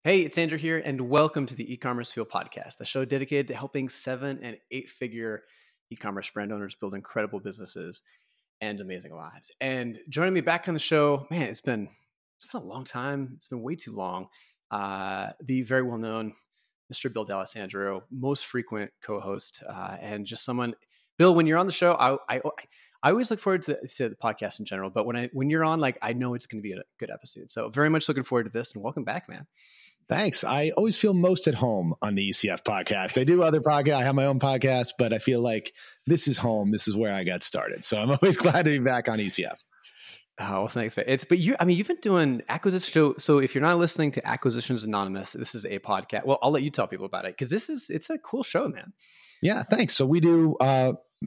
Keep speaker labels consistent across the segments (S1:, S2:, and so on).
S1: Hey, it's Andrew here, and welcome to the E-commerce Fuel podcast, the show dedicated to helping 7- and 8-figure e-commerce brand owners build incredible businesses and amazing lives. And joining me back on the show, man, it's been a long time. It's been way too long. The very well-known Mr. Bill D'Alessandro, most frequent co-host, and just someone. Bill, when you're on the show, I always look forward to the podcast in general, but when you're on, like, I know it's going to be a good episode. So very much looking forward to this, and welcome back, man.
S2: Thanks. I always feel most at home on the ECF podcast. I do other podcasts. I have my own podcast, but I feel like this is home. This is where I got started. So I'm always glad to be back on ECF.
S1: Oh, well, thanks, man. You've been doing acquisition. So if you're not listening to Acquisitions Anonymous, this is a podcast. Well, I'll let you tell people about it because it's a cool show, man.
S2: Yeah, thanks. So we do,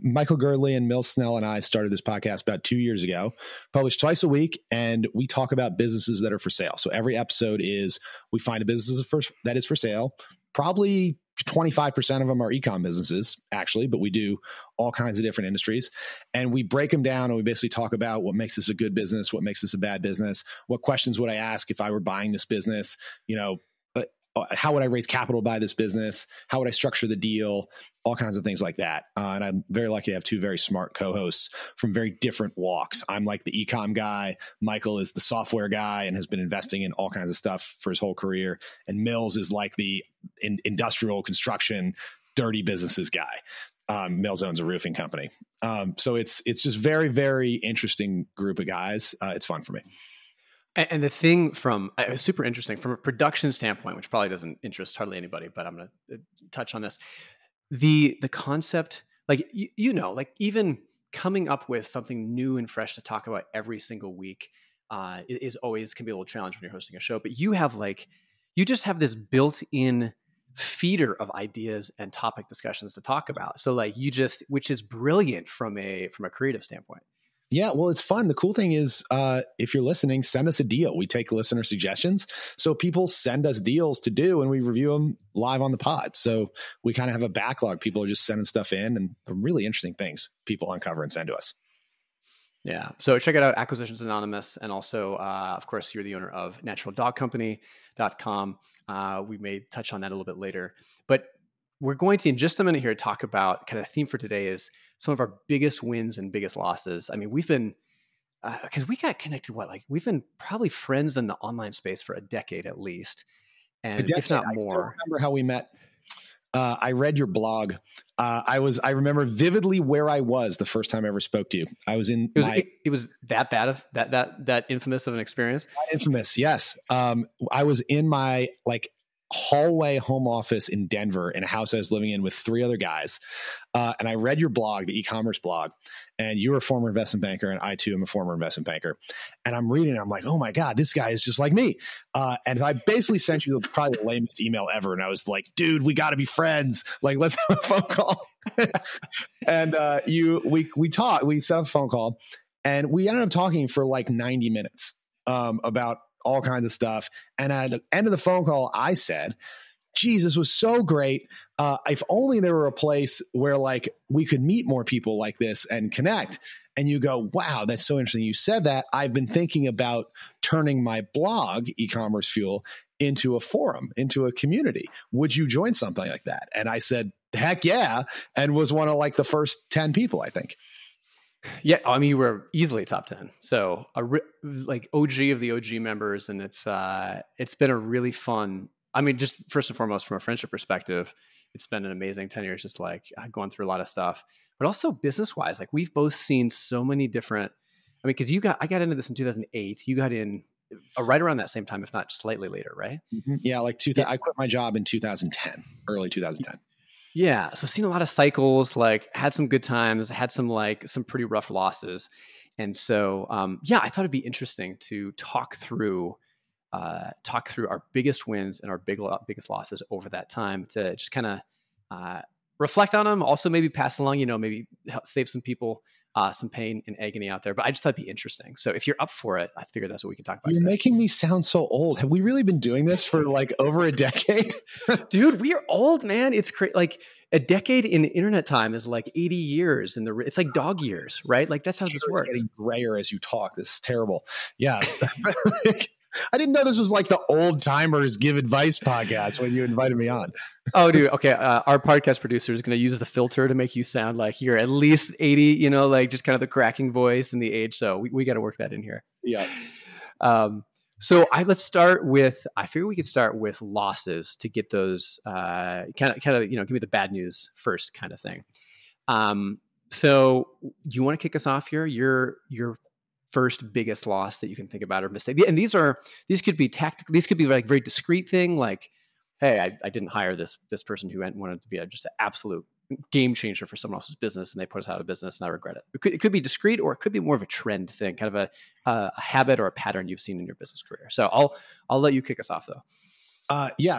S2: Michael Girdley and Mills Snell and I started this podcast about 2 years ago, published twice a week, and we talk about businesses that are for sale. So every episode is, we find a business that is for sale. Probably 25% of them are e-com businesses, actually, but we do all kinds of different industries. And we break them down and we basically talk about what makes this a good business, what makes this a bad business, what questions would I ask if I were buying this business, how would I raise capital to buy this business? How would I structure the deal? All kinds of things like that. And I'm very lucky to have two very smart co-hosts from very different walks. I'm like the e-com guy. Michael is the software guy and has been investing in all kinds of stuff for his whole career. And Mills is like the industrial construction, dirty businesses guy. Mills owns a roofing company. So it's just very, very interesting group of guys. It's fun for me.
S1: And the thing super interesting from a production standpoint, which probably doesn't interest hardly anybody, but I'm going to touch on this. The concept, like, like even coming up with something new and fresh to talk about every single week is always can be a little challenge when you're hosting a show. But you just have this built-in feeder of ideas and topic discussions to talk about. So which is brilliant from a creative standpoint.
S2: Yeah, well, it's fun. The cool thing is, if you're listening, send us a deal. We take listener suggestions. So people send us deals to do, and we review them live on the pod. So we kind of have a backlog. People are just sending stuff in, and really interesting things people uncover and send to us.
S1: Yeah. So check it out, Acquisitions Anonymous. And also, of course, you're the owner of naturaldogcompany.com. We may touch on that a little bit later. But we're going to, in just a minute here, talk about kind of the theme for today is some of our biggest wins and biggest losses. I mean, we've been, because we got connected, we've been probably friends in the online space for a decade at least. And if not more. I still
S2: remember how we met. I read your blog. I remember vividly where I was the first time I ever spoke to you. I was in
S1: it was that bad of that infamous of an experience.
S2: Infamous. Yes. I was in my hallway home office in Denver in a house I was living in with 3 other guys. And I read your blog, the e-commerce blog, and you were a former investment banker and I too am a former investment banker. And I'm reading it, I'm like, oh my God, this guy is just like me. And I basically sent you probably the lamest email ever. And I was like, dude, we got to be friends. Like, let's have a phone call. And we talked, we set up a phone call and we ended up talking for like 90 minutes about all kinds of stuff. And at the end of the phone call, I said, geez, this was so great. If only there were a place where we could meet more people like this and connect. And you go, wow, that's so interesting. You said that. I've been thinking about turning my blog, E-commerce Fuel, into a forum, into a community. Would you join something like that? And I said, heck yeah. And was one of the first 10 people, I think.
S1: Yeah, I mean, you were easily top 10. So OG of the OG members, and it's been a really fun. I mean, just first and foremost, from a friendship perspective, it's been an amazing 10 years. Just going through a lot of stuff, but also business wise, we've both seen so many different. I mean, because I got into this in 2008. You got in right around that same time, if not slightly later, right?
S2: Mm-hmm. Yeah, I quit my job in 2010, early 2010.
S1: Yeah. So seen a lot of cycles, had some good times, had some pretty rough losses. And so, I thought it'd be interesting to talk through our biggest wins and our biggest losses over that time to just kind of reflect on them. Also maybe pass along, maybe help save some people some pain and agony out there. But I just thought it'd be interesting. So if you're up for it, I figured that's what we can talk about.
S2: You're making me sound so old. Have we really been doing this for over a decade?
S1: Dude, we are old, man. It's crazy. A decade in internet time is 80 years it's like dog years, right? That's how this works.
S2: Getting grayer as you talk. This is terrible. Yeah. I didn't know this was like the old timers give advice podcast when you invited me on.
S1: Oh, dude. Okay. Our podcast producer is going to use the filter to make you sound like you're at least 80, you know, like just kind of the cracking voice and the age. So we got to work that in here.
S2: Yeah.
S1: Let's start with, I figure we could start with losses to get those kind of, you know, give me the bad news first kind of thing. So you want to kick us off here? Your first biggest loss that you can think about or mistake. And these could be tactical. These could be like very discrete thing. Like, hey, I didn't hire this person who wanted to be just an absolute game changer for someone else's business, and they put us out of business, and I regret it. It could be discrete, or it could be more of a trend thing, kind of a habit or a pattern you've seen in your business career. So I'll let you kick us off though.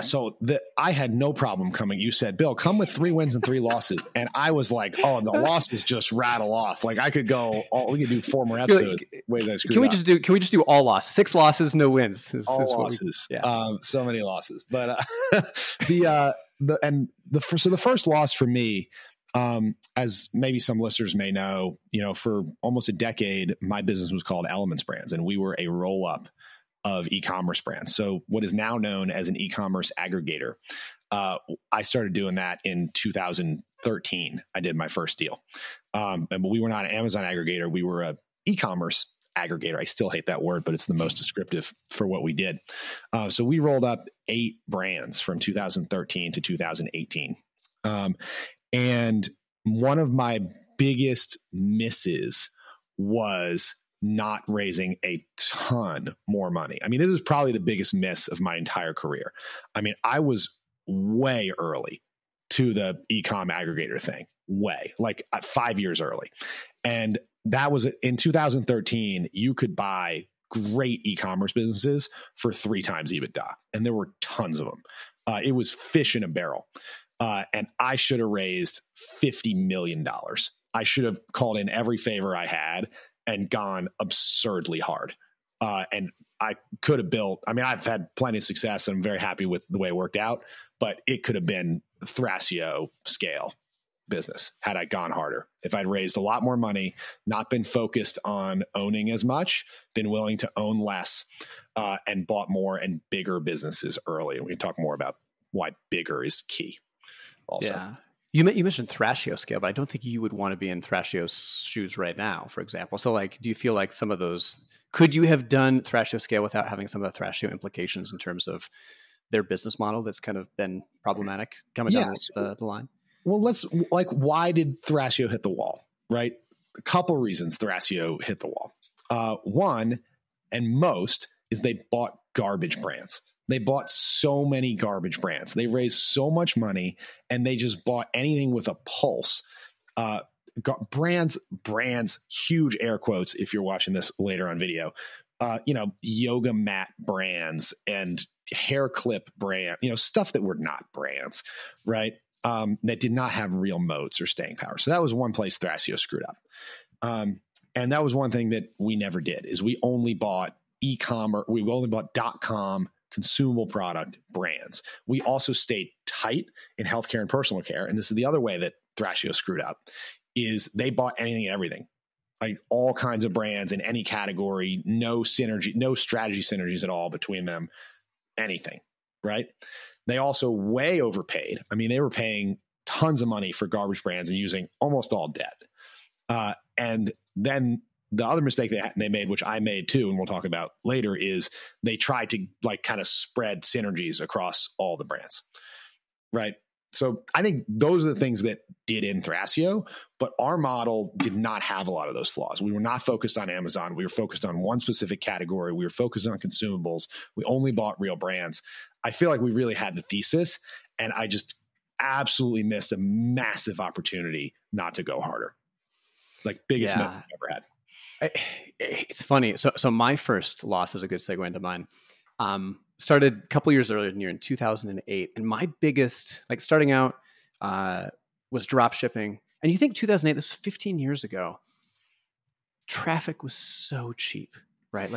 S2: So I had no problem coming. You said, Bill, come with 3 wins and 3 losses. And I was like, oh, the losses just rattle off. Like I could we could do 4 more episodes.
S1: Can we just do all losses? 6 losses, no wins.
S2: All losses. So many losses. But the first loss for me, as maybe some listeners may know, you know, for almost a decade, my business was called Elements Brands, and we were a roll-up of e-commerce brands. So what is now known as an e-commerce aggregator. I started doing that in 2013. I did my first deal. But we were not an Amazon aggregator. We were a e-commerce aggregator. I still hate that word, but it's the most descriptive for what we did. So we rolled up 8 brands from 2013 to 2018. And one of my biggest misses was not raising a ton more money. I mean, this is probably the biggest miss of my entire career. I mean, I was way early to the e-com aggregator thing, like 5 years early. And that was in 2013, you could buy great e-commerce businesses for 3 times EBITDA. And there were tons of them. It was fish in a barrel. And I should have raised $50 million. I should have called in every favor I had and gone absurdly hard. And I could have built, I mean, I've had plenty of success and I'm very happy with the way it worked out, but it could have been Thrasio scale business had I gone harder. If I'd raised a lot more money, not been focused on owning as much, been willing to own less, and bought more and bigger businesses early. And we can talk more about why bigger is key also.
S1: Yeah. You mentioned Thrasio scale, but I don't think you would want to be in Thrasio's shoes right now, for example. So like, do you feel like some of those, could you have done Thrasio scale without having some of the Thrasio implications in terms of their business model that's kind of been problematic coming down the line?
S2: Well, why did Thrasio hit the wall, right? A couple reasons Thrasio hit the wall. One, and most, is they bought garbage brands. They bought so many garbage brands. They raised so much money, and they just bought anything with a pulse. Brands, huge air quotes if you're watching this later on video. Yoga mat brands and hair clip brand, stuff that were not brands, right? That did not have real moats or staying power. So that was one place Thrasio screwed up. And that was one thing that we never did, is we only bought e-commerce. We only bought .com consumable product brands. We also stayed tight in healthcare and personal care. And this is the other way that Thrasio screwed up, is they bought anything and everything, like all kinds of brands in any category, no synergy, no strategy synergies at all between them, anything, right? They also way overpaid. I mean, they were paying tons of money for garbage brands and using almost all debt. And then the other mistake they made, which I made too, and we'll talk about later, is they tried to kind of spread synergies across all the brands, right? So I think those are the things that did in Thrasio, but our model did not have a lot of those flaws. We were not focused on Amazon. We were focused on one specific category. We were focused on consumables. We only bought real brands. I feel like we really had the thesis, and I just absolutely missed a massive opportunity not to go harder. Like biggest miss I've ever had.
S1: It's funny. So my first loss is a good segue into mine. Started a couple years earlier than you, in 2008. And my biggest, starting out, was drop shipping. And you think 2008, this was 15 years ago. Traffic was so cheap, right?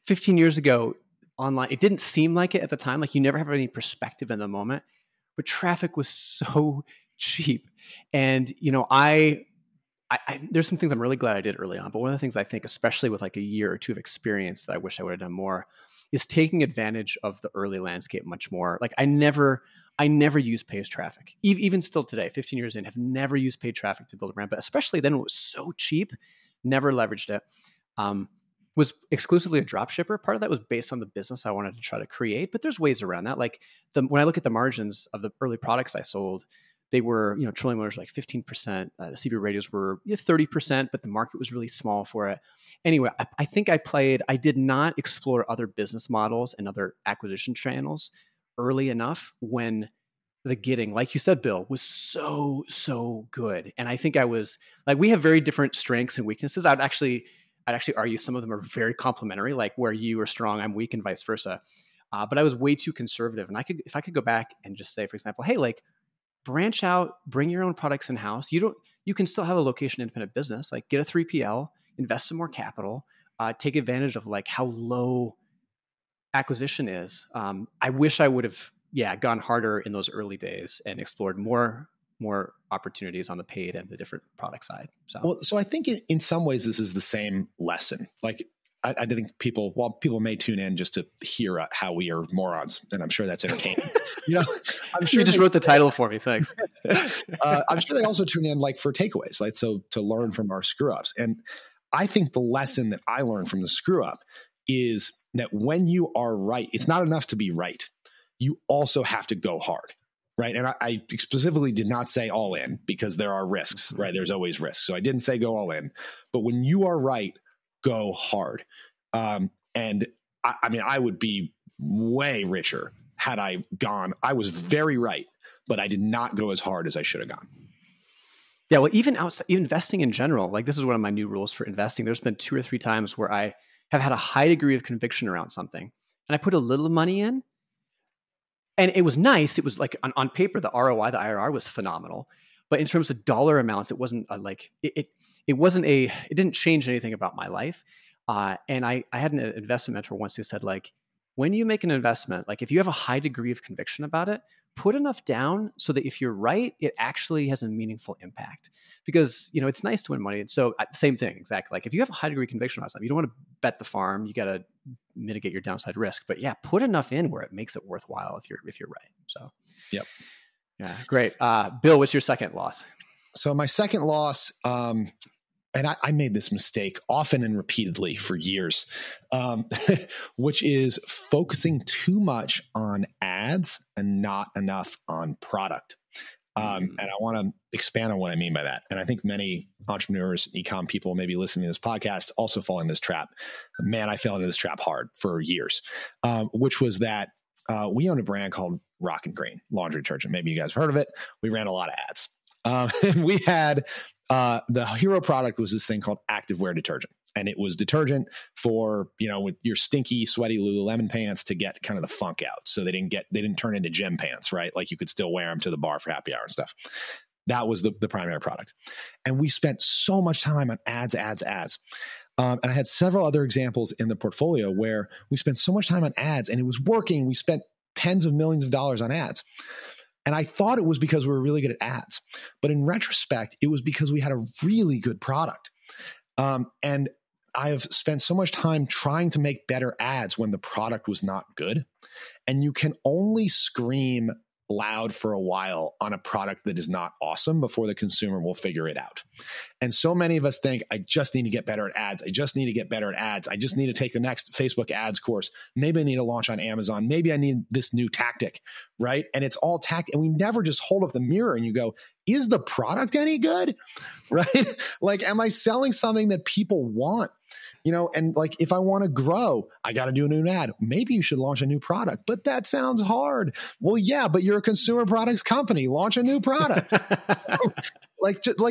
S1: 15 years ago online, it didn't seem like it at the time. Like you never have any perspective in the moment, but traffic was so cheap. And, there's some things I'm really glad I did early on, but one of the things I think, especially with like a year or two of experience, that I wish I would have done more is taking advantage of the early landscape much more. Like I never used paid traffic. Even still today, 15 years in, have never used paid traffic to build a brand, but especially then it was so cheap, never leveraged it. Was exclusively a drop shipper. Part of that was based on the business I wanted to try to create, but there's ways around that. Like when I look at the margins of the early products I sold, they were, trolling motors like 15%. The CB radios were 30%, but the market was really small for it. Anyway, I think I did not explore other business models and other acquisition channels early enough when the getting, like you said, Bill, was so good. And I think I was like, we have very different strengths and weaknesses. I'd actually argue some of them are very complementary, like where you are strong, I'm weak, and vice versa. But I was way too conservative. And if I could go back and just say, for example, hey, like, branch out, bring your own products in house. You can still have a location independent business, like get a 3PL, invest some more capital, take advantage of like how low acquisition is. I wish I would have, gone harder in those early days and explored more opportunities on the paid and the different product side.
S2: So I think in some ways this is the same lesson. Like I think people may tune in just to hear how we are morons, and I'm sure that's entertaining. I'm sure
S1: you just wrote the title for me. Thanks.
S2: I'm sure they also tune in like for takeaways, like so to learn from our screw ups. And I think the lesson that I learned from the screw up is that when you are right, it's not enough to be right. You also have to go hard. Right. And I specifically did not say all in because there are risks, right? There's always risks. So I didn't say go all in, but when you are right, go hard. And I would be way richer had I gone. I was very right, but I did not go as hard as I should have gone.
S1: Yeah. Well, even investing in general, like this is one of my new rules for investing. There's been 2 or 3 times where I have had a high degree of conviction around something and I put a little money in and it was nice. It was like on paper, the ROI, the IRR was phenomenal. But in terms of dollar amounts, it wasn't it didn't change anything about my life. And I had an investment mentor once who said, like, when you make an investment, like if you have a high degree of conviction about it, put enough down so that if you're right, it actually has a meaningful impact. Because, it's nice to win money. And so same thing, exactly. Like if you have a high degree of conviction about something, you don't want to bet the farm. You got to mitigate your downside risk. But yeah, put enough in where it makes it worthwhile if you're right. So,
S2: yep.
S1: Yeah, great. Bill, what's your second loss?
S2: So my second loss, and I made this mistake often and repeatedly for years, which is focusing too much on ads and not enough on product. And I want to expand on what I mean by that. And I think many entrepreneurs, e-com people maybe listening to this podcast also fall in this trap. Man, I fell into this trap hard for years, which was that we owned a brand called Rock and Green laundry detergent. Maybe you guys have heard of it. We ran a lot of ads. And we had the hero product was this thing called activewear detergent. And it was detergent for, with your stinky, sweaty Lululemon pants to get kind of the funk out. So they didn't turn into gym pants, right? Like you could still wear them to the bar for happy hour and stuff. That was the primary product. And we spent so much time on ads. And I had several other examples in the portfolio where we spent so much time on ads and it was working. We spent tens of millions of dollars on ads. And I thought it was because we were really good at ads. But in retrospect, it was because we had a really good product. And I have spent so much time trying to make better ads when the product was not good. And you can only scream loud for a while on a product that is not awesome before the consumer will figure it out. And so many of us think, I just need to get better at ads. I just need to get better at ads. I just need to take the next Facebook ads course. Maybe I need to launch on Amazon. Maybe I need this new tactic, right? And it's all tactic. And we never just hold up the mirror and you go, is the product any good? Right? Like, am I selling something that people want? And like, if I want to grow, I got to do a new ad. Maybe you should launch a new product, but that sounds hard. Well, yeah, but you're a consumer products company. Launch a new product.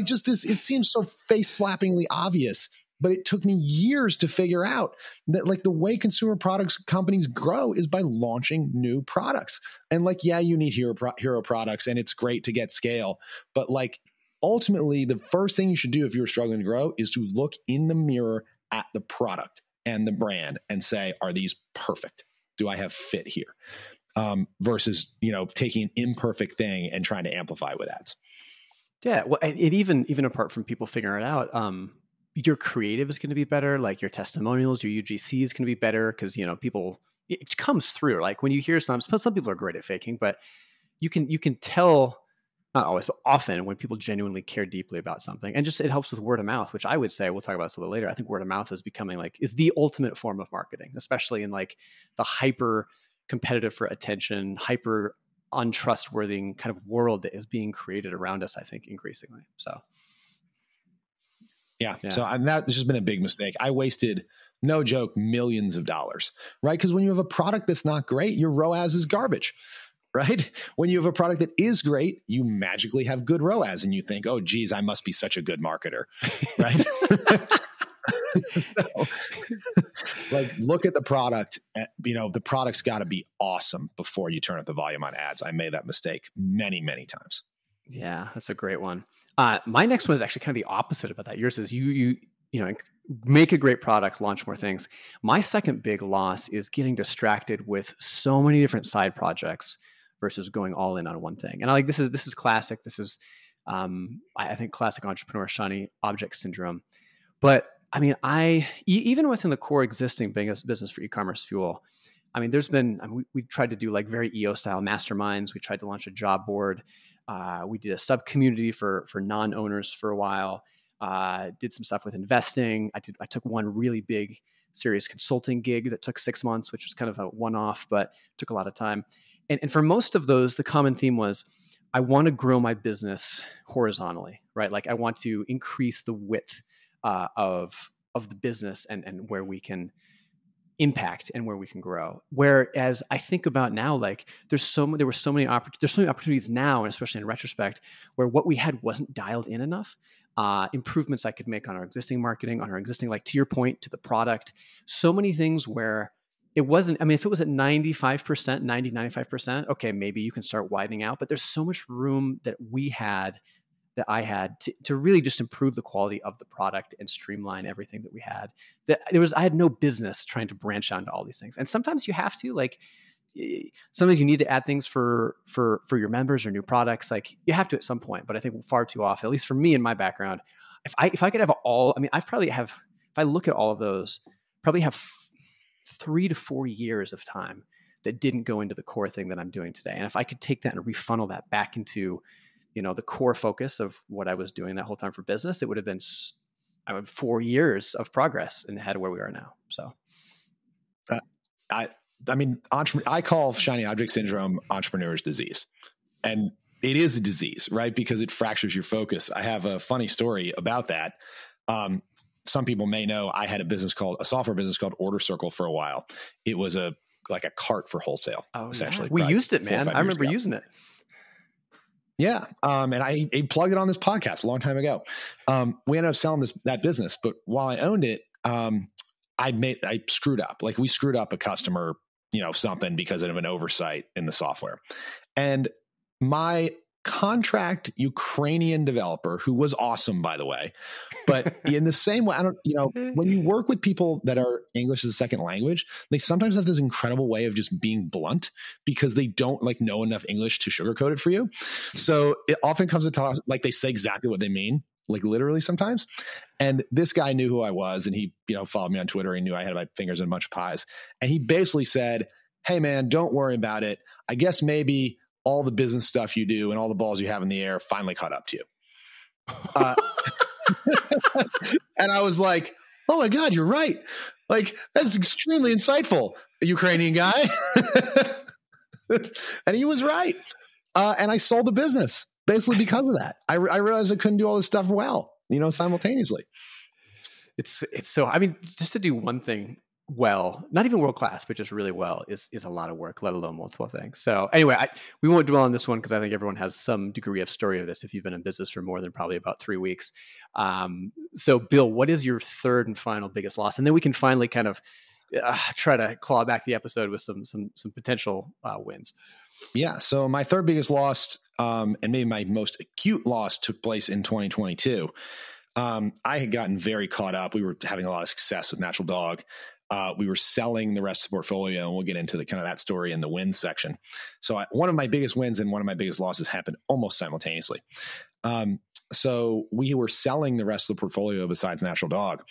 S2: just this, it seems so face slappingly obvious, but it took me years to figure out that like the way consumer products companies grow is by launching new products. And like, yeah, you need hero products and it's great to get scale, but like ultimately the first thing you should do if you're struggling to grow is to look in the mirror at the product and the brand and say, are these perfect? Do I have fit here? Versus, taking an imperfect thing and trying to amplify with ads.
S1: Yeah. Well, and even apart from people figuring it out, your creative is going to be better. Like your testimonials, your UGC is going to be better because, people, it comes through. Like when you hear some people are great at faking, but you can tell, not always, but often when people genuinely care deeply about something, and just it helps with word of mouth, which I would say, we'll talk about this a little later. I think word of mouth is becoming is the ultimate form of marketing, especially in like the hyper competitive for attention, hyper untrustworthy kind of world that is being created around us, I think, increasingly. So
S2: yeah. So that's just been a big mistake. I wasted, no joke, millions of dollars, right? Because when you have a product that's not great, your ROAS is garbage, right? When you have a product that is great, you magically have good ROAS and you think, oh, geez, I must be such a good marketer, right? So look at the product. The product's got to be awesome before you turn up the volume on ads. I made that mistake many, many times.
S1: Yeah, that's a great one. My next one is actually kind of the opposite about that. Yours is you make a great product, launch more things. My second big loss is getting distracted with so many different side projects versus going all in on one thing. And this is classic. This is I think classic entrepreneur shiny object syndrome. But I mean, even within the core existing business for e-commerce fuel, I mean, we tried to do like very EO style masterminds. We tried to launch a job board. We did a sub community for non-owners for a while. Did some stuff with investing. I took one really big, serious consulting gig that took 6 months, which was kind of a one-off, but took a lot of time. And for most of those, the common theme was, I want to grow my business horizontally, right? Like I want to increase the width of the business and where we can impact and where we can grow. Whereas I think about now, like there's so many opportunities now, and especially in retrospect, where what we had wasn't dialed in enough. Improvements I could make on our existing marketing, on our existing, like to your point, to the product, so many things where it wasn't, I mean, if it was at 95%, 95%, okay, maybe you can start widening out, but there's so much room that I had to really just improve the quality of the product and streamline everything that we had. I had no business trying to branch out into all these things. And sometimes you have to, like, sometimes you need to add things for your members or new products. Like you have to at some point, but I think far too often, at least for me in my background, if I could have all, I mean, if I look at all of those, probably have 3 to 4 years of time that didn't go into the core thing that I'm doing today. And if I could take that and refunnel that back into, the core focus of what I was doing that whole time for business, it would have been 4 years of progress and ahead of where we are now. So
S2: I mean, I call shiny object syndrome entrepreneur's disease, and it is a disease, right? Because it fractures your focus. I have a funny story about that. Some people may know I had a software business called Order Circle for a while. It was like a cart for wholesale, essentially.
S1: Yeah. We used it, man. I remember using it.
S2: Yeah. And I plugged it on this podcast a long time ago. We ended up selling that business, but while I owned it, I screwed up. Like we screwed up a customer, something because of an oversight in the software. And my contract Ukrainian developer, who was awesome, by the way, but in the same way, when you work with people that are English as a second language, they sometimes have this incredible way of just being blunt because they don't know enough English to sugarcoat it for you. So it often comes to like they say exactly what they mean, like literally sometimes. And this guy knew who I was, and he, followed me on Twitter. He knew I had my fingers in a bunch of pies. And he basically said, "Hey man, don't worry about it. I guess maybe all the business stuff you do and all the balls you have in the air finally caught up to you." And I was like, "Oh my God, you're right. Like, that's extremely insightful, a Ukrainian guy." And he was right. And I sold the business basically because of that. I realized I couldn't do all this stuff well, simultaneously.
S1: It's so, I mean, just to do one thing well, not even world-class, but just really well is a lot of work, let alone multiple things. So anyway, we won't dwell on this one because I think everyone has some degree of story of this if you've been in business for more than probably about 3 weeks. So Bill, what is your third and final biggest loss? And then we can finally kind of try to claw back the episode with some potential wins.
S2: Yeah. So my third biggest loss, and maybe my most acute loss, took place in 2022. I had gotten very caught up. We were having a lot of success with Natural Dog. We were selling the rest of the portfolio, and we'll get into the kind of that story in the wins section. So one of my biggest wins and one of my biggest losses happened almost simultaneously. So we were selling the rest of the portfolio besides Natural Dog.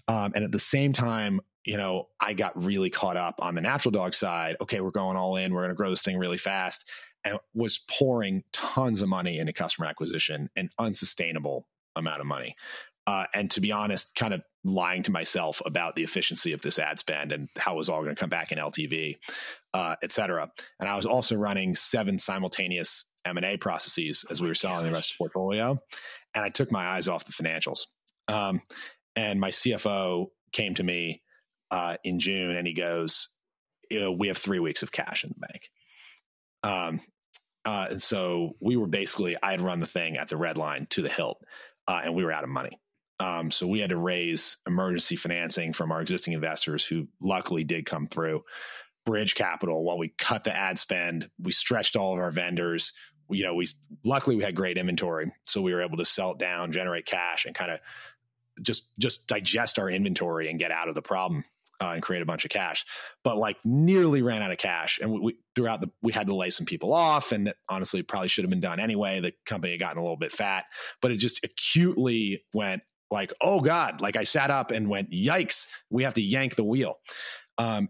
S2: And at the same time, I got really caught up on the Natural Dog side. Okay, we're going all in. We're going to grow this thing really fast. And was pouring tons of money into customer acquisition, an unsustainable amount of money. And to be honest, kind of lying to myself about the efficiency of this ad spend and how it was all going to come back in LTV, et cetera. And I was also running 7 simultaneous M&A processes as we were selling the rest of the portfolio. And I took my eyes off the financials. And my CFO came to me in June and he goes, we have 3 weeks of cash in the bank. And so we were basically, I had run the thing at the red line to the hilt, and we were out of money. So we had to raise emergency financing from our existing investors who luckily did come through, bridge capital while we cut the ad spend. We stretched all of our vendors. Luckily we had great inventory. So we were able to sell it down, generate cash, and kind of just digest our inventory and get out of the problem. And create a bunch of cash, but nearly ran out of cash. And we had to lay some people off, and that honestly probably should have been done anyway. The company had gotten a little bit fat, but it just acutely went oh God, I sat up and went, yikes, we have to yank the wheel. And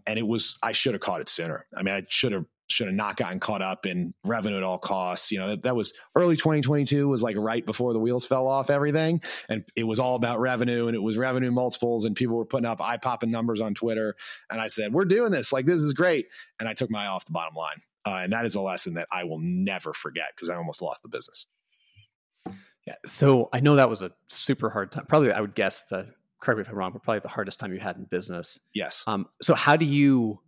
S2: I should have caught it sooner. I mean, I should have not gotten caught up in revenue at all costs. That was early 2022 was right before the wheels fell off everything. And it was all about revenue, and it was revenue multiples, and people were putting up eye-popping numbers on Twitter. And I said, we're doing this. This is great. And I took my eye off the bottom line. And that is a lesson that I will never forget because I almost lost the business.
S1: Yeah. So I know that was a super hard time. Probably, I would guess correct me if I'm wrong, but probably the hardest time you had in business.
S2: Yes.
S1: So how do you,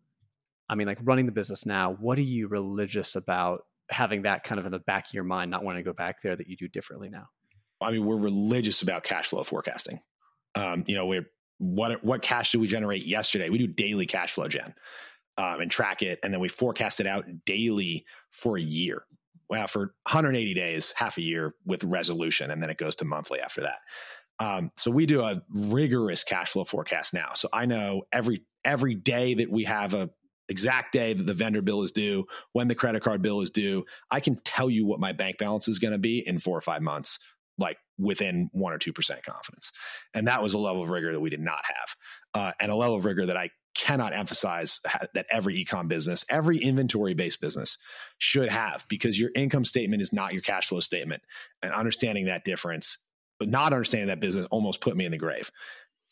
S1: running the business now, what are you religious about having that kind of in the back of your mind, not wanting to go back there, that you do differently now?
S2: We're religious about cash flow forecasting. What cash did we generate yesterday? We do daily cash flow gen and track it. And then we forecast it out daily for a year. Well, for 180 days, half a year with resolution. And then it goes to monthly after that. So we do a rigorous cash flow forecast now. So I know every day that we have a exact day that the vendor bill is due, when the credit card bill is due, I can tell you what my bank balance is going to be in 4 or 5 months, within 1 or 2% confidence. And that was a level of rigor that we did not have. And a level of rigor that I cannot emphasize that every e-com business, every inventory-based business should have, because your income statement is not your cash flow statement. And understanding that difference, but not understanding that business almost put me in the grave.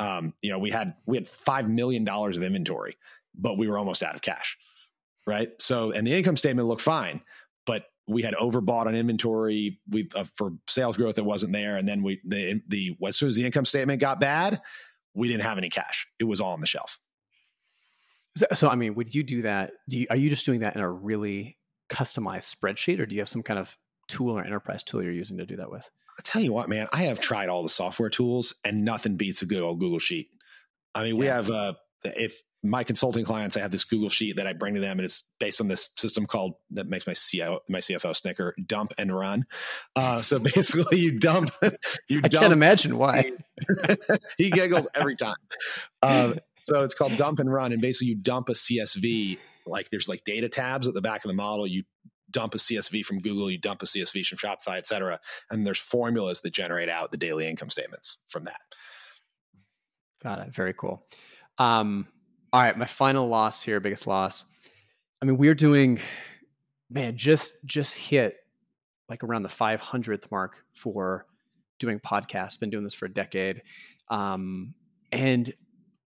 S2: We had $5 million of inventory, but we were almost out of cash, right? So, and the income statement looked fine, but we had overbought on inventory for sales growth that wasn't there. And then as soon as the income statement got bad, we didn't have any cash. It was all on the shelf.
S1: So would you do that? Are you just doing that in a really customized spreadsheet, or do you have some kind of tool or enterprise tool you're using to do that with?
S2: I'll tell you what, man, I have tried all the software tools and nothing beats a good old Google Sheet. We have, if my consulting clients, I have this Google Sheet that I bring to them, and it's based on this system that makes my CFO snicker, dump and run. So basically you dump.
S1: I can't imagine why.
S2: He giggles every time. So it's called dump and run. And basically you dump a CSV, there's data tabs at the back of the model. You dump a CSV from Google, you dump a CSV from Shopify, et cetera. And there's formulas that generate out the daily income statements from that.
S1: Got it. Very cool. All right. My final loss here, biggest loss. We're doing, just hit around the 500th mark for doing podcasts. Been doing this for a decade. And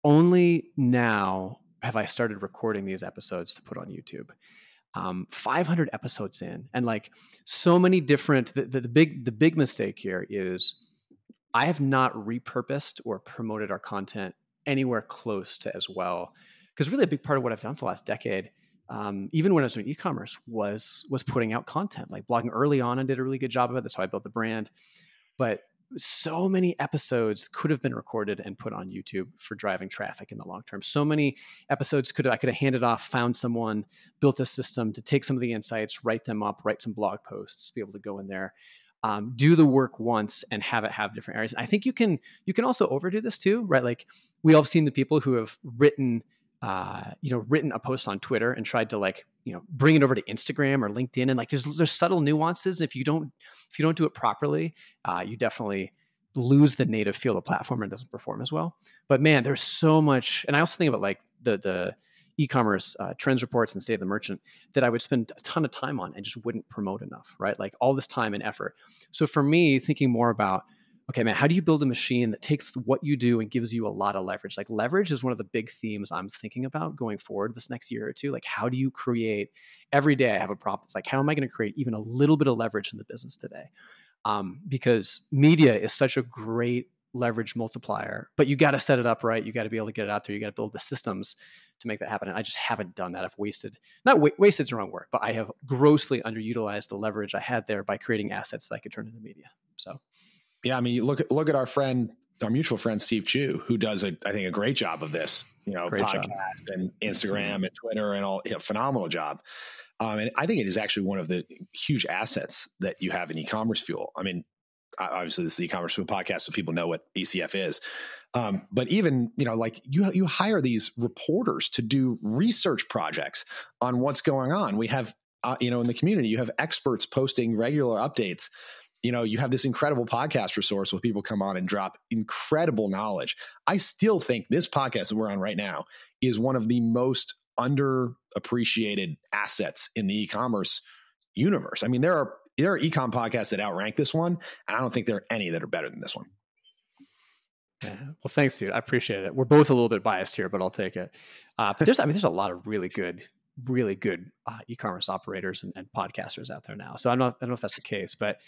S1: only now have I started recording these episodes to put on YouTube. 500 episodes in, and so many different, the big mistake here is I have not repurposed or promoted our content anywhere close to as well. Because really a big part of what I've done for the last decade, even when I was doing e-commerce, was putting out content, blogging early on, and did a really good job of it. That's how I built the brand. But so many episodes could have been recorded and put on YouTube for driving traffic in the long term. So many episodes I could have handed off, found someone, built a system to take some of the insights, write them up, write some blog posts, be able to go in there, do the work once and have it have different areas. And I think you can also overdo this too, right? We all have seen the people who have written a post on Twitter and tried to bring it over to Instagram or LinkedIn. And like, there's subtle nuances. If you don't do it properly, you definitely lose the native feel of the platform and it doesn't perform as well. But man, there's so much. And I also think about like the e-commerce trends reports and State of the Merchant that I would spend a ton of time on and just wouldn't promote enough, right? Like all this time and effort. So for me, thinking more about, okay, man, how do you build a machine that takes what you do and gives you a lot of leverage? Like leverage is one of the big themes I'm thinking about going forward this next year or two. Like how do you create, every day I have a prompt that's like, how am I going to create even a little bit of leverage in the business today? Because media is such a great leverage multiplier, but you got to set it up right. You got to be able to get it out there. You got to build the systems to make that happen. And I just haven't done that. I've wasted, wasted is the wrong word, but I have grossly underutilized the leverage I had there by creating assets that I could turn into media. So.
S2: Yeah, I mean, you look at our mutual friend Steve Chu, who does I think a great job of this. Great podcast job. And Instagram and Twitter and all. Phenomenal job. And I think it is actually one of the huge assets that you have in e-commerce fuel. I mean, obviously this is the e-commerce fuel podcast, so people know what ECF is. But even like you hire these reporters to do research projects on what's going on. We have in the community, you have experts posting regular updates. You have this incredible podcast resource where people come on and drop incredible knowledge. I still think this podcast that we're on right now is one of the most underappreciated assets in the e-commerce universe. I mean, there are e-com podcasts that outrank this one, and I don't think there are any that are better than this one.
S1: Yeah. Well, thanks, dude. I appreciate it. We're both a little bit biased here, but I'll take it. There's a lot of really good e-commerce operators and podcasters out there now. So I don't know if that's the case, but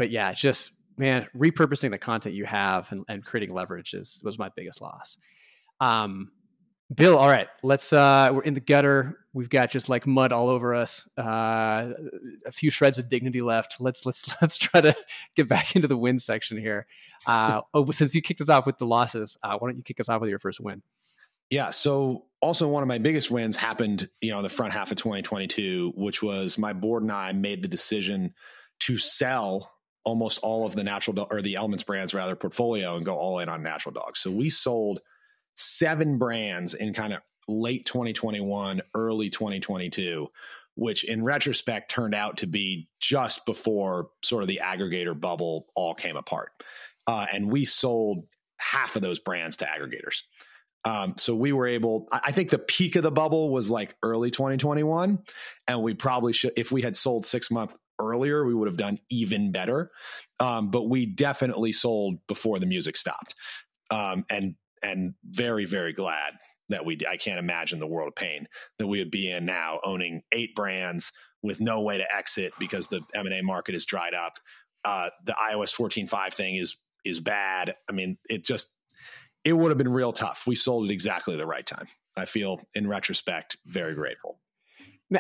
S1: yeah, it's just, man, repurposing the content you have and creating leverage was my biggest loss. Bill, all right, we're in the gutter. We've got just like mud all over us. A few shreds of dignity left. Let's try to get back into the win section here. Since you kicked us off with the losses, why don't you kick us off with your first win?
S2: Yeah. So also one of my biggest wins happened, in the front half of 2022, which was my board and I made the decision to sell almost all of the the Elements brands portfolio and go all in on Natural Dog. So we sold 7 brands in kind of late 2021, early 2022, which in retrospect turned out to be just before sort of the aggregator bubble all came apart. And we sold half of those brands to aggregators. So we were able, I think the peak of the bubble was like early 2021. And we probably should, if we had sold 6 months earlier, we would have done even better. But we definitely sold before the music stopped. And very, very glad that I can't imagine the world of pain that we would be in now, owning 8 brands with no way to exit because the M&A market is dried up. The iOS 14.5 thing is bad. I mean, it would have been real tough. We sold at exactly the right time. I feel in retrospect, very grateful.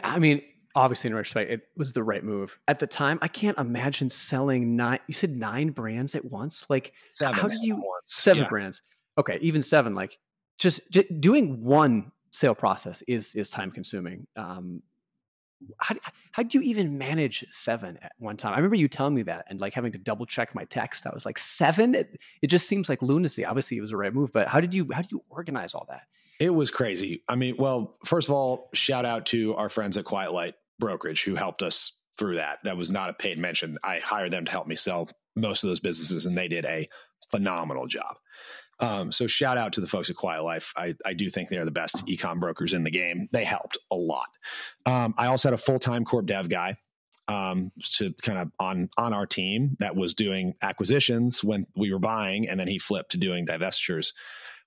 S1: I mean, obviously in retrospect, it was the right move. At the time, I can't imagine selling 9, you said 9 brands at once? Like
S2: 7
S1: how did you, 7 brands? Okay. Even 7, like just doing one sale process is time consuming. How do you even manage 7 at one time? I remember you telling me that and like having to double check my text. I was like 7. It just seems like lunacy. Obviously, it was the right move, but how did you organize all that?
S2: It was crazy. I mean, well, first of all, shout out to our friends at Quiet Light Brokerage who helped us through that. That was not a paid mention. I hired them to help me sell most of those businesses, and they did a phenomenal job. So shout out to the folks at Quiet Life. I do think they're the best e-com brokers in the game. They helped a lot. I also had a full-time corp dev guy to kind of on our team that was doing acquisitions when we were buying, and then he flipped to doing divestitures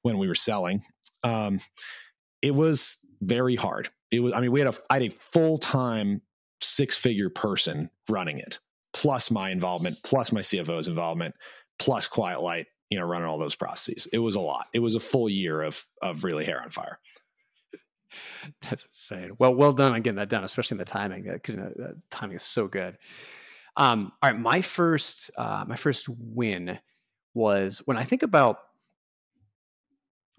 S2: when we were selling. It was very hard. I had a full-time 6-figure person running it, plus my involvement, plus my CFO's involvement, plus Quiet Light, running all those processes. It was a lot. It was a full year of really hair on fire.
S1: That's insane. Well done on getting that done, especially in the timing. The timing is so good. All right. My first win was when I think about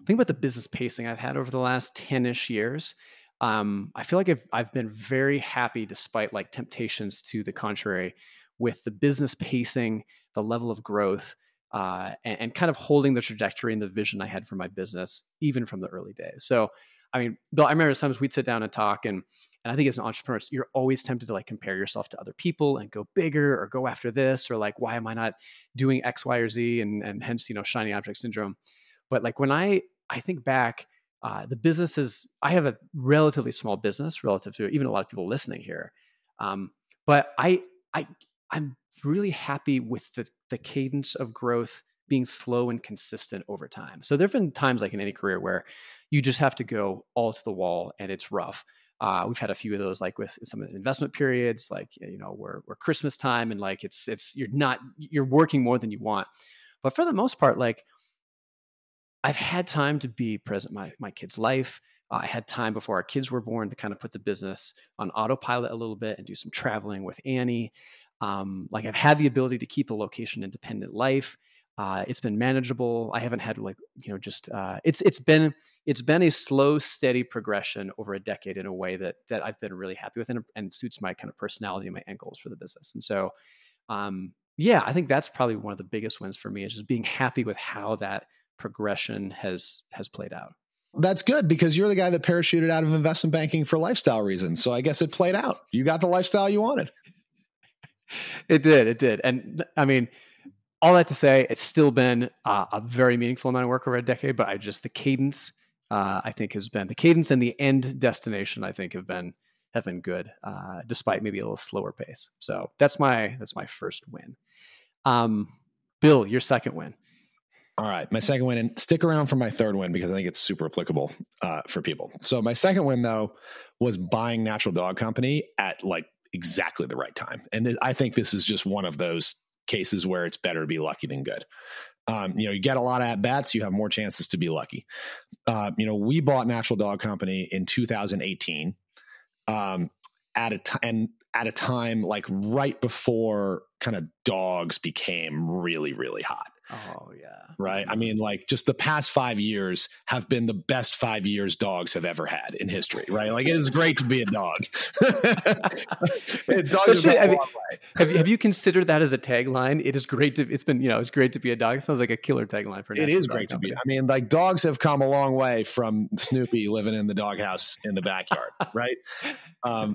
S1: the business pacing I've had over the last 10-ish years. I feel like I've been very happy despite like temptations to the contrary with the business pacing, the level of growth, and kind of holding the trajectory and the vision I had for my business, even from the early days. So, I mean, Bill, I remember sometimes we'd sit down and talk, and And I think as an entrepreneur, you're always tempted to like compare yourself to other people and go bigger or go after this, or like, why am I not doing X, Y, or Z? And hence, shiny object syndrome. But like when I think back, the business is, I have a relatively small business relative to even a lot of people listening here. But I'm really happy with the cadence of growth being slow and consistent over time. So there've been times like in any career where you just have to go all to the wall and it's rough. We've had a few of those, like with some of the investment periods, like, we're Christmas time and like, you're working more than you want. But for the most part, like I've had time to be present in my kid's life. I had time before our kids were born to kind of put the business on autopilot a little bit and do some traveling with Annie. Like I've had the ability to keep a location independent life. It's been manageable. I haven't had like, it's been a slow, steady progression over a decade in a way that I've been really happy with and suits my kind of personality and my end goals for the business. And so, I think that's probably one of the biggest wins for me, is just being happy with how that progression has played out.
S2: That's good, because you're the guy that parachuted out of investment banking for lifestyle reasons. So I guess it played out. You got the lifestyle you wanted.
S1: It did. And I mean, all that to say, it's still been a very meaningful amount of work over a decade, but the cadence, I think the cadence and the end destination, I think have been good, despite maybe a little slower pace. So that's my first win. Bill, your second win.
S2: All right. My second win, and stick around for my third win because I think it's super applicable for people. So my second win, though, was buying Natural Dog Company at like exactly the right time. And I think this is just one of those cases where it's better to be lucky than good. You get a lot of at-bats, you have more chances to be lucky. We bought Natural Dog Company in 2018 at a time like right before kind of dogs became really, really hot.
S1: Oh, yeah.
S2: Right. I mean, like just the past 5 years have been the best 5 years dogs have ever had in history. Right. Like it is great to be a dog.
S1: Have you considered that as a tagline? It's great to be a dog. It sounds like a killer tagline for Natural
S2: It is great to be. I mean, like dogs have come a long way from Snoopy living in the doghouse in the backyard. Right.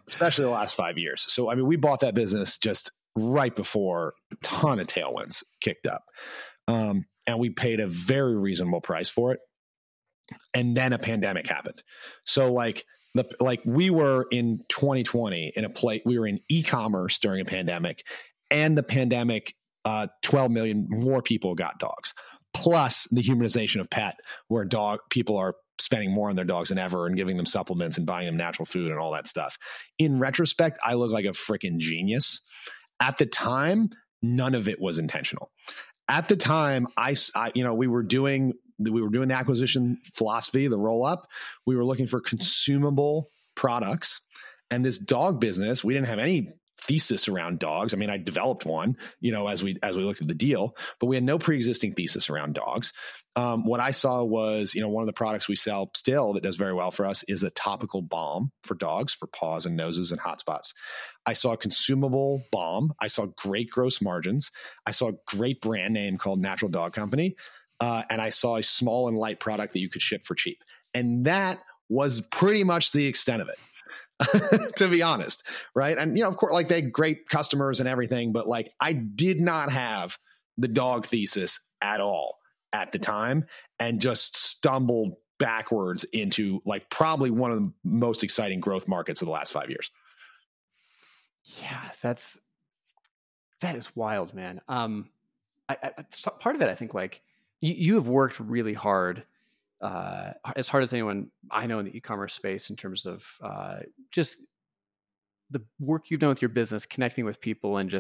S2: Especially the last 5 years. So, I mean, we bought that business just right before a ton of tailwinds kicked up. And we paid a very reasonable price for it. And then a pandemic happened. So we were in 2020 we were in e-commerce during a pandemic, and the pandemic, 12 million more people got dogs, plus the humanization of pet, where people are spending more on their dogs than ever and giving them supplements and buying them natural food and all that stuff. In retrospect, I look like a freaking genius. At the time, none of it was intentional. At the time, we were doing the acquisition philosophy, the roll up. We were looking for consumable products, and this dog business, we didn't have any thesis around dogs. I mean, I developed one, as we looked at the deal, but we had no pre-existing thesis around dogs. What I saw was, one of the products we sell still that does very well for us is a topical balm for dogs for paws and noses and hot spots. I saw a consumable balm. I saw great gross margins. I saw a great brand name called Natural Dog Company. And I saw a small and light product that you could ship for cheap. And that was pretty much the extent of it. To be honest, right? And of course, like they had great customers and everything, but like I did not have the dog thesis at all at the time, and just stumbled backwards into like probably one of the most exciting growth markets of the last 5 years.
S1: Yeah, that is wild, man. Part of it, I think, like you have worked really hard. As hard as anyone I know in the e-commerce space, in terms of just the work you've done with your business, connecting with people, and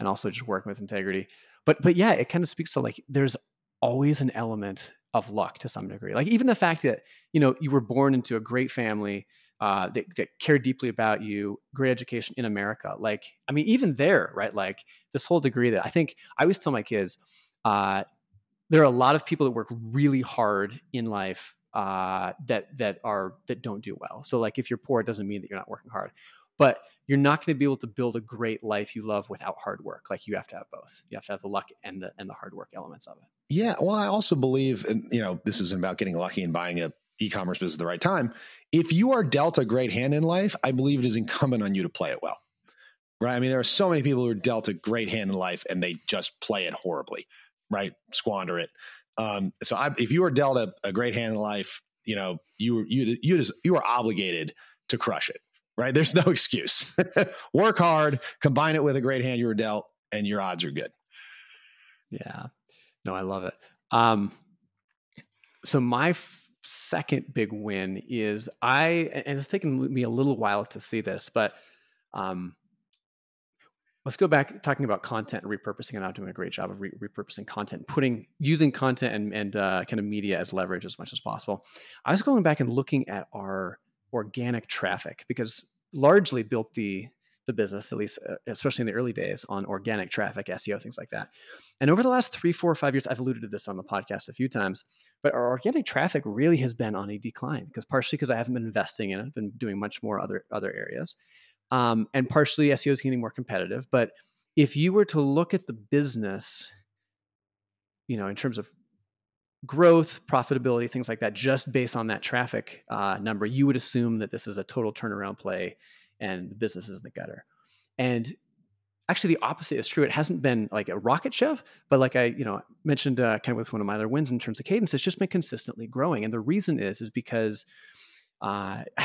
S1: also just working with integrity. But yeah, it kind of speaks to like there's always an element of luck to some degree. Like even the fact that you were born into a great family that cared deeply about you, great education in America. Like I mean, even there, right? Like this whole degree that I think I always tell my kids. There are a lot of people that work really hard in life that don't do well. So like if you're poor, it doesn't mean that you're not working hard, but you're not going to be able to build a great life you love without hard work. Like you have to have both. You have to have the luck and the hard work elements of it.
S2: Yeah. Well, I also believe, and this isn't about getting lucky and buying a e-commerce business at the right time. If you are dealt a great hand in life, I believe it is incumbent on you to play it well. Right? I mean, there are so many people who are dealt a great hand in life and they just play it horribly, right? Squander it. If you are dealt a great hand in life, you know, you are obligated to crush it, right? There's no excuse. Work hard, combine it with a great hand you were dealt, and your odds are good.
S1: Yeah, no, I love it. So my second big win is and it's taken me a little while to see this, but let's go back talking about content and repurposing, and I'm doing a great job of repurposing content, using content and kind of media as leverage as much as possible. I was going back and looking at our organic traffic, because largely built the business, at least especially in the early days, on organic traffic, SEO, things like that. And over the last 3, 4, 5 years, I've alluded to this on the podcast a few times, but our organic traffic really has been on a decline, partially because I haven't been investing in it. I've been doing much more other areas. And partially SEO is getting more competitive. But if you were to look at the business, you know, in terms of growth, profitability, things like that, just based on that traffic number, you would assume that this is a total turnaround play and the business is in the gutter. And actually the opposite is true. It hasn't been like a rocket ship, but like I, mentioned kind of with one of my other wins in terms of cadence, it's just been consistently growing. And the reason is because the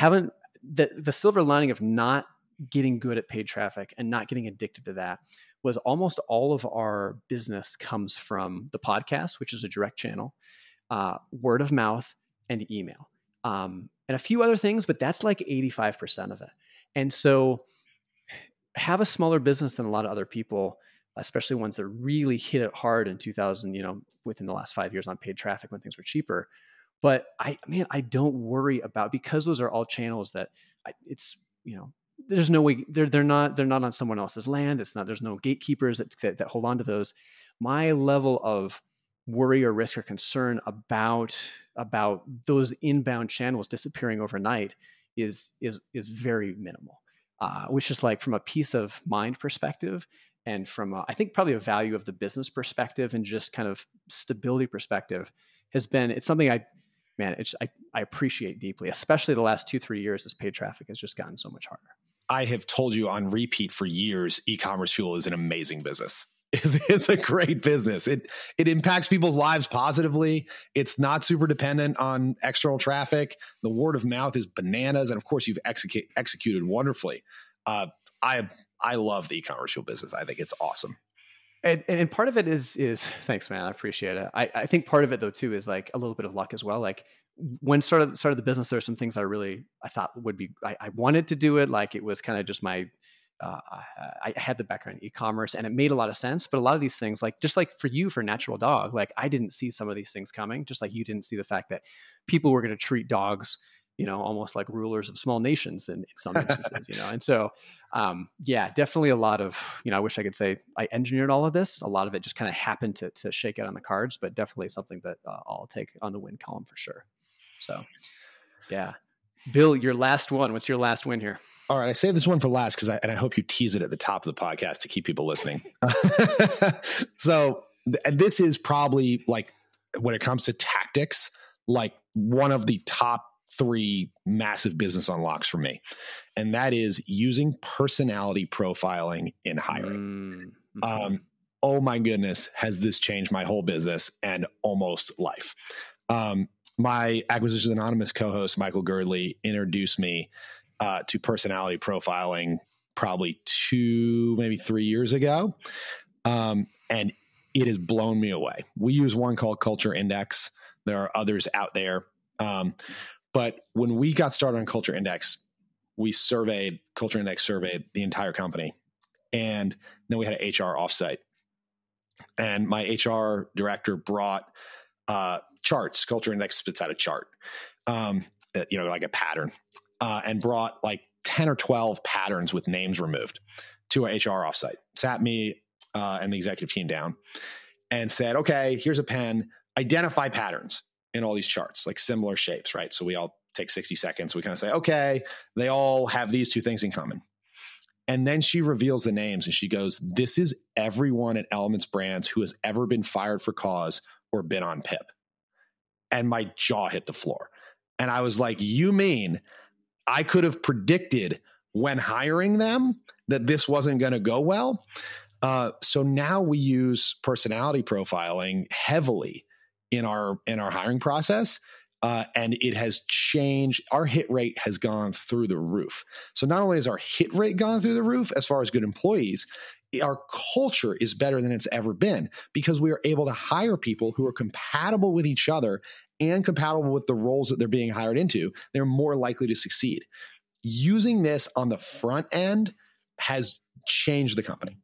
S1: silver lining of not getting good at paid traffic and not getting addicted to that was almost all of our business comes from the podcast, which is a direct channel, word of mouth, and email, and a few other things, but that's like 85% of it. And so have a smaller business than a lot of other people, especially ones that really hit it hard in 2000, within the last 5 years on paid traffic when things were cheaper. But I don't worry about, because those are all channels that there's no way they're not on someone else's land. There's no gatekeepers that hold on to those. My level of worry or risk or concern about those inbound channels disappearing overnight is very minimal, which is like from a peace of mind perspective, and from I think probably a value of the business perspective and just kind of stability perspective, it's something I appreciate deeply, especially the last 2-3 years as paid traffic has just gotten so much harder.
S2: I have told you on repeat for years, e-commerce fuel is an amazing business. It's a great business. It impacts people's lives positively. It's not super dependent on external traffic. The word of mouth is bananas. And of course, you've executed wonderfully. I love the e-commerce fuel business. I think it's awesome.
S1: And part of it is thanks, man. I appreciate it. I think part of it though too is like a little bit of luck as well. Like when started the business, there are some things I thought would be, I wanted to do it. Like it was kind of just my, I had the background in e-commerce and it made a lot of sense. But a lot of these things, like just like for you, for Natural Dog, like I didn't see some of these things coming, just like you didn't see the fact that people were going to treat dogs, almost like rulers of small nations in some instances, And so, definitely a lot of, I wish I could say I engineered all of this. A lot of it just kind of happened to shake out on the cards, but definitely something that I'll take on the win column for sure. So, yeah. Bill, your last one. What's your last win here?
S2: All right. I saved this one for last and I hope you tease it at the top of the podcast to keep people listening. So this is probably like, when it comes to tactics, like one of the top 3 massive business unlocks for me. And that is using personality profiling in hiring. Mm-hmm. Oh my goodness, has this changed my whole business and almost life. My Acquisitions Anonymous co-host, Michael Girdley, introduced me to personality profiling probably 2, maybe 3 years ago. And it has blown me away. We use one called Culture Index. There are others out there. But when we got started on Culture Index, Culture Index surveyed the entire company. And then we had an HR offsite. And my HR director brought charts. Culture Index spits out a chart, like a pattern, and brought like 10 or 12 patterns with names removed to our HR offsite. Sat me and the executive team down and said, okay, here's a pen, identify patterns in all these charts, like similar shapes, right? So we all take 60 seconds. We kind of say, okay, they all have these 2 things in common. And then she reveals the names and she goes, this is everyone at Elements Brands who has ever been fired for cause or been on PIP. And my jaw hit the floor. And I was like, you mean I could have predicted when hiring them that this wasn't going to go well? So now we use personality profiling heavily in our hiring process. And it has changed. Our hit rate has gone through the roof. So not only has our hit rate gone through the roof as far as good employees, our culture is better than it's ever been because we are able to hire people who are compatible with each other and compatible with the roles that they're being hired into. They're more likely to succeed. Using this on the front end has changed the company.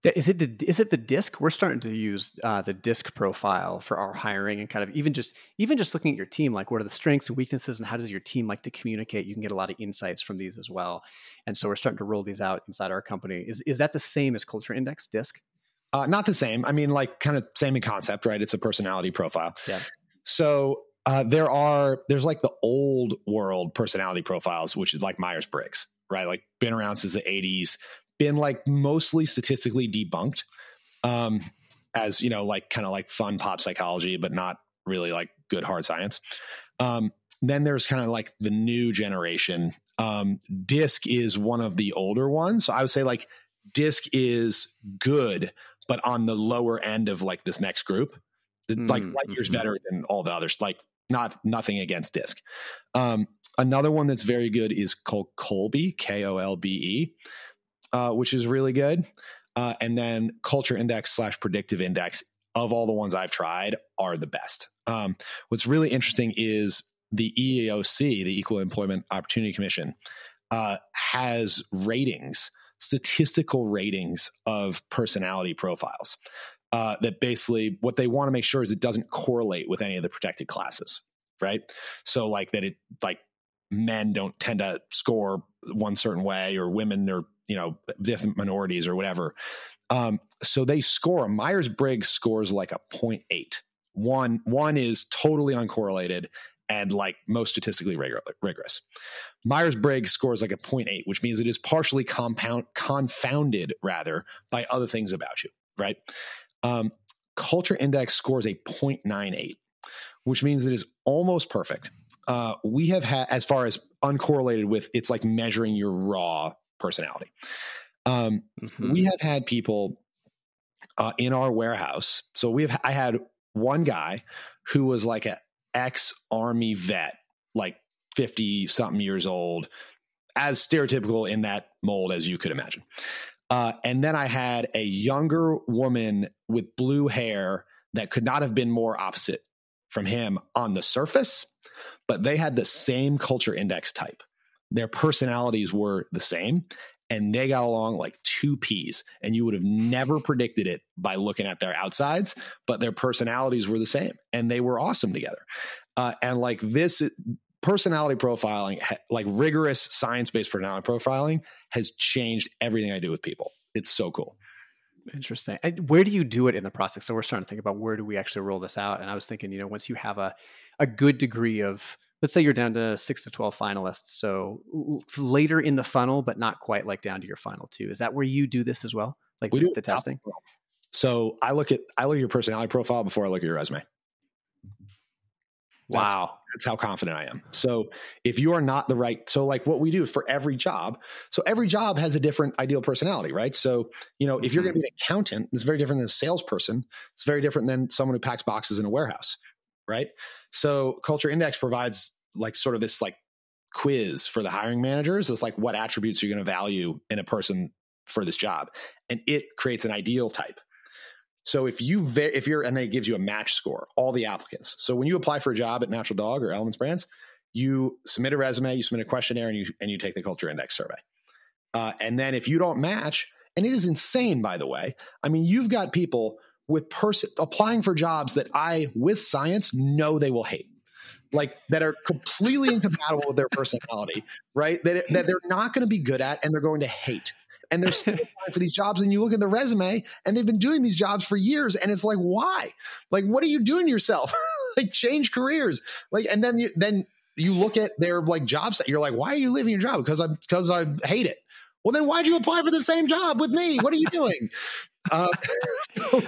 S1: Is it the DISC? We're starting to use the DISC profile for our hiring, and kind of even just looking at your team, like what are the strengths and weaknesses, and how does your team like to communicate? You can get a lot of insights from these as well. And so we're starting to roll these out inside our company. Is that the same as Culture Index DISC?
S2: Not the same. I mean, like kind of same in concept, right? It's a personality profile.
S1: Yeah.
S2: So there's like the old world personality profiles, which is like Myers-Briggs, right? Like been around since the 80s. Been like mostly statistically debunked, as you know, like kind of like fun pop psychology, but not really like good hard science. Then there's kind of like the new generation. DISC is one of the older ones. So I would say like DISC is good, but on the lower end of like this next group, like light years better than all the others. Like nothing against DISC. Another one that's very good is called Kolbe, Kolbe. Which is really good. And then Culture Index / Predictive Index, of all the ones I've tried, are the best. What's really interesting is the EEOC, the Equal Employment Opportunity Commission, has ratings, statistical ratings of personality profiles. That basically what they want to make sure is it doesn't correlate with any of the protected classes, right? So like that it like men don't tend to score one certain way, or women, or you know, different minorities or whatever. So they score, Myers-Briggs scores like a 0.8. One is totally uncorrelated and like most statistically rigorous. Myers-Briggs scores like a 0.8, which means it is partially confounded rather by other things about you, right? Culture Index scores a 0.98, which means it is almost perfect. We have had, as far as uncorrelated with, it's like measuring your raw personality. We have had people in our warehouse. So I had one guy who was like an ex-Army vet, like 50 something years old, as stereotypical in that mold as you could imagine. And then I had a younger woman with blue hair that could not have been more opposite from him on the surface, but they had the same Culture Index type. Their personalities were the same, and they got along like two peas. And you would have never predicted it by looking at their outsides, but their personalities were the same, and they were awesome together. And like this personality profiling, like rigorous science-based personality profiling, has changed everything I do with people. It's so cool.
S1: Interesting. And where do you do it in the process? So we're starting to think about, where do we actually roll this out? And I was thinking, you know, once you have a good degree of, let's say you're down to 6 to 12 finalists. So later in the funnel, but not quite like down to your final 2. Is that where you do this as well? Like we do the testing?
S2: So I look at your personality profile before I look at your resume.
S1: Wow.
S2: That's how confident I am. So if you are not the right, so like what we do for every job, so every job has a different ideal personality, right? So, you know, if you're going to be an accountant, it's very different than a salesperson. It's very different than someone who packs boxes in a warehouse, right? So Culture Index provides like sort of this like quiz for the hiring managers. It's like, what attributes are you going to value in a person for this job? And it creates an ideal type. So if you're, and then it gives you a match score, all the applicants. So when you apply for a job at Natural Dog or Elements Brands, you submit a resume, you submit a questionnaire, and you take the Culture Index survey. And then if you don't match, and it is insane, by the way, I mean, you've got people with applying for jobs that with science, know they will hate. Like that are completely incompatible with their personality, right? That they're not going to be good at, and they're going to hate. And they're still applying for these jobs, and you look at the resume, and they've been doing these jobs for years, and it's like, why? Like, what are you doing to yourself? Like, change careers. Like, and then you look at their like jobs. You're like, why are you leaving your job? Because I hate it. Well, then why'd you apply for the same job with me? What are you doing?
S1: So,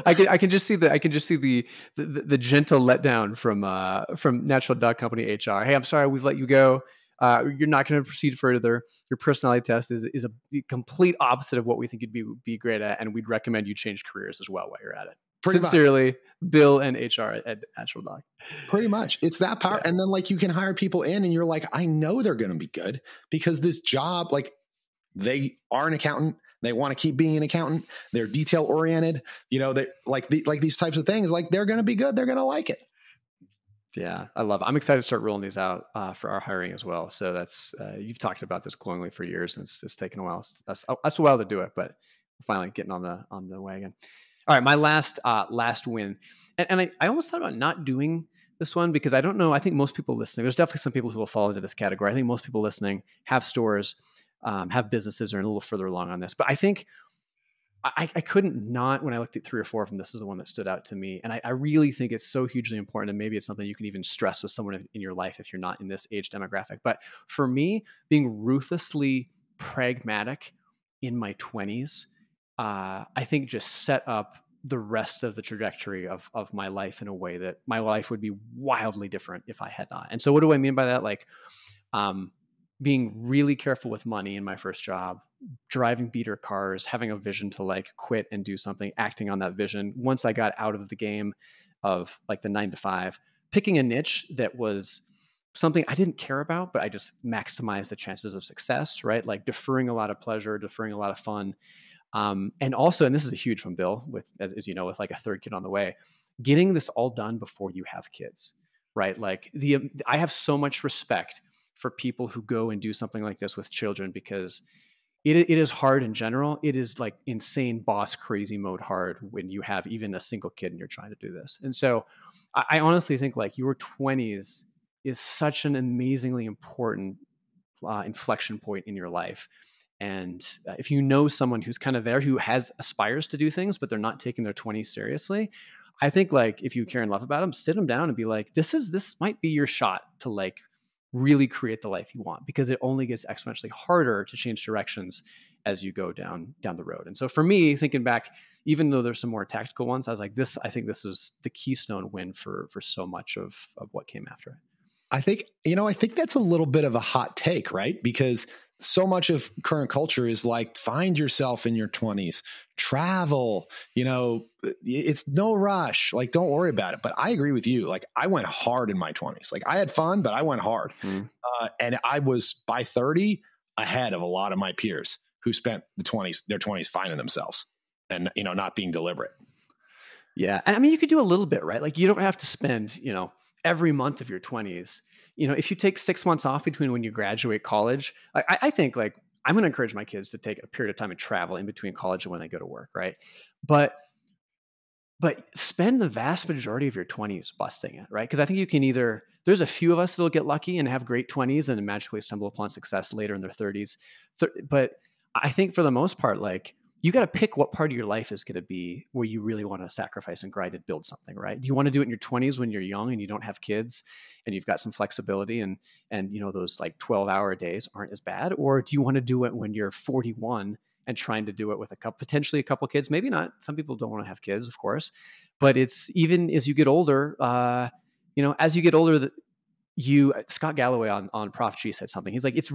S1: I can just see the gentle letdown from National Dog Company HR. Hey, I'm sorry, we've let you go. You're not going to proceed further. Your personality test is a complete opposite of what we think you'd be great at, and we'd recommend you change careers as well while you're at it. Sincerely, Bill and HR at National Dog.
S2: Pretty much. It's that power. Yeah. And then like you can hire people in and you're like, I know they're going to be good because this job, like they are an accountant. They want to keep being an accountant. They're detail oriented. You know, they like these types of things, like they're going to be good. They're going to like it.
S1: Yeah, I love it. I'm excited to start rolling these out for our hiring as well. So that's, you've talked about this glowingly for years and it's taken a while. That's a while to do it, but we're finally getting on the wagon. All right, my last win. And I almost thought about not doing this one because I don't know. I think most people listening, there's definitely some people who will fall into this category. I think most people listening have stores, have businesses, or a little further along on this. But I think I couldn't not, when I looked at 3 or 4 of them, this is the one that stood out to me. And I really think it's so hugely important. And maybe it's something you can even stress with someone in your life if you're not in this age demographic. But for me, being ruthlessly pragmatic in my 20s, I think just set up the rest of the trajectory of my life in a way that my life would be wildly different if I had not. And so what do I mean by that? Like, being really careful with money in my first job, driving beater cars, having a vision to like quit and do something, acting on that vision. Once I got out of the game of like the 9 to 5, picking a niche that was something I didn't care about, but I just maximized the chances of success, right? Like deferring a lot of pleasure, deferring a lot of fun. And also, and this is a huge one, Bill, with, as you know, with like a 3rd kid on the way, getting this all done before you have kids, right? Like I have so much respect for people who go and do something like this with children because it is hard in general. It is like insane boss crazy mode hard when you have even a single kid and you're trying to do this. And so I honestly think like your 20s is such an amazingly important inflection point in your life. And if you know someone who's kind of there, who aspires to do things, but they're not taking their 20s seriously, I think like if you care and love about them, sit them down and be like, this might be your shot to like really create the life you want, because it only gets exponentially harder to change directions as you go down the road. And so for me, thinking back, even though there's some more tactical ones, I was like, I think this is the keystone win for so much of what came after it.
S2: I think that's a little bit of a hot take, right? Because so much of current culture is like, find yourself in your 20s, travel, it's no rush. Like, don't worry about it. But I agree with you. Like, I went hard in my 20s. Like, I had fun, but I went hard. And I was by 30 ahead of a lot of my peers who spent their 20s finding themselves and, not being deliberate.
S1: Yeah. And I mean, you could do a little bit, right? Like, you don't have to spend, every month of your 20s. If you take 6 months off between when you graduate college, I think like I'm going to encourage my kids to take a period of time and travel in between college and when they go to work, right? But spend the vast majority of your 20s busting it, right? Because I think you can there's a few of us that'll get lucky and have great 20s and magically stumble upon success later in their 30s. But I think for the most part, like, you got to pick what part of your life is going to be where you really want to sacrifice and grind and build something, right? Do you want to do it in your 20s when you're young and you don't have kids and you've got some flexibility and those like 12-hour days aren't as bad? Or do you want to do it when you're 41 and trying to do it with potentially a couple kids? Maybe not. Some people don't want to have kids, of course, but it's even as you get older, Scott Galloway on Prof G said something. He's like, it's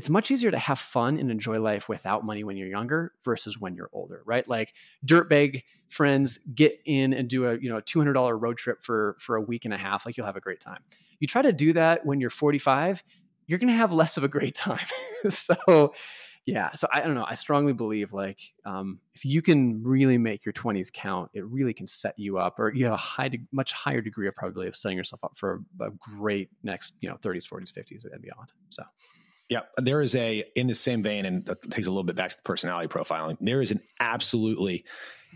S1: much easier to have fun and enjoy life without money when you're younger versus when you're older, right? Like, dirtbag friends get in and do a $200 road trip for a week and a half. Like, you'll have a great time. You try to do that when you're 45, you're going to have less of a great time. So I don't know. I strongly believe like, if you can really make your 20s count, it really can set you up, or you have a much higher degree of probability of setting yourself up for a great next, 30s, 40s, 50s and beyond. So.
S2: Yeah, there is in the same vein, and that takes a little bit back to the personality profiling. There is an absolutely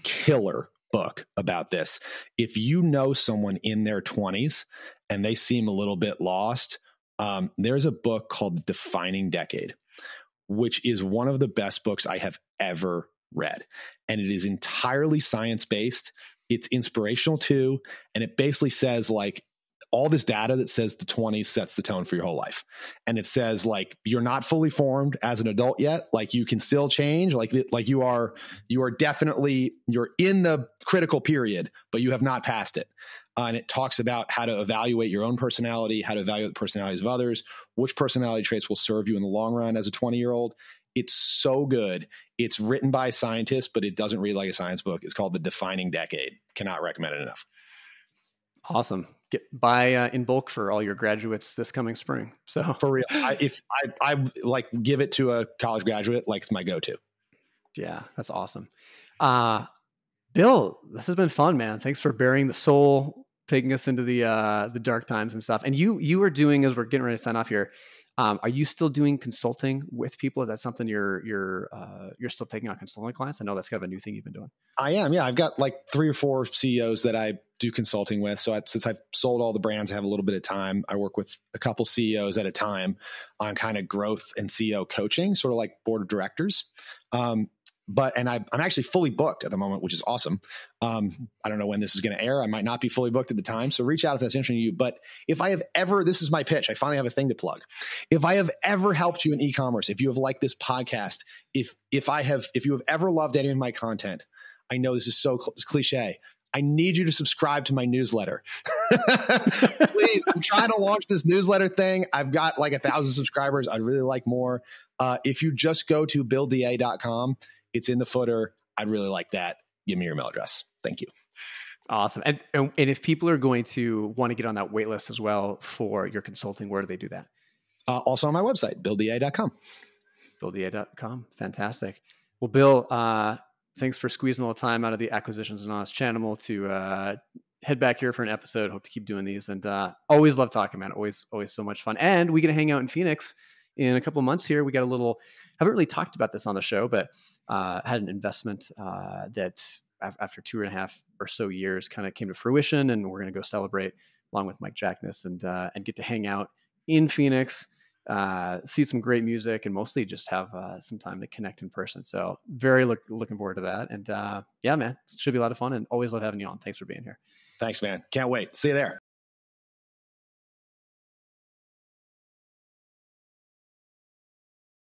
S2: killer book about this. If you know someone in their 20s and they seem a little bit lost, there's a book called Defining Decade, which is one of the best books I have ever read. And it is entirely science-based. It's inspirational too. And it basically says like, all this data that says the 20s sets the tone for your whole life. And it says like, you're not fully formed as an adult yet. Like you can still change. Like you are definitely, you're in the critical period, but you have not passed it. And it talks about how to evaluate your own personality, how to evaluate the personalities of others, which personality traits will serve you in the long run as a 20-year-old. It's so good. It's written by scientists, but it doesn't read like a science book. It's called The Defining Decade. Cannot recommend it enough.
S1: Awesome. Buy in bulk for all your graduates this coming spring. So
S2: for real, if I like give it to a college graduate, like it's my go-to.
S1: Yeah, that's awesome. Bill, this has been fun, man. Thanks for bearing the soul, taking us into the dark times and stuff. And you are doing, as we're getting ready to sign off here, are you still doing consulting with people? Is that something you're still taking on consulting clients? I know that's kind of a new thing you've been doing.
S2: I am. Yeah. I've got like 3 or 4 CEOs that I do consulting with. So since I've sold all the brands, I have a little bit of time. I work with a couple CEOs at a time on kind of growth and CEO coaching, sort of like board of directors. I'm actually fully booked at the moment, which is awesome. I don't know when this is going to air. I might not be fully booked at the time. So reach out if that's interesting to you. But if I have ever, this is my pitch. I finally have a thing to plug. If I have ever helped you in e-commerce, if you have liked this podcast, if you have ever loved any of my content, I know this is so cliche. I need you to subscribe to my newsletter. Please, I'm trying to launch this newsletter thing. I've got like 1,000 subscribers. I'd really like more. If you just go to BillDA.com, it's in the footer. I'd really like that. Give me your email address. Thank you.
S1: Awesome. And if people are going to want to get on that wait list as well for your consulting, where do they do that?
S2: Also on my website, BillDA.com.
S1: BillDA.com. Fantastic. Well, Bill, thanks for squeezing a little time out of the Acquisitions Anonymous channel to head back here for an episode. Hope to keep doing these. And always love talking, man. Always so much fun. And we get to hang out in Phoenix in a couple of months here. We got haven't really talked about this on the show, but had an investment that after 2.5 or so years kind of came to fruition, and we're going to go celebrate along with Mike Jackness and get to hang out in Phoenix, see some great music, and mostly just have some time to connect in person. So very looking forward to that. And yeah, man, it should be a lot of fun, and always love having you on. Thanks for being here.
S2: Thanks, man. Can't wait. See you there.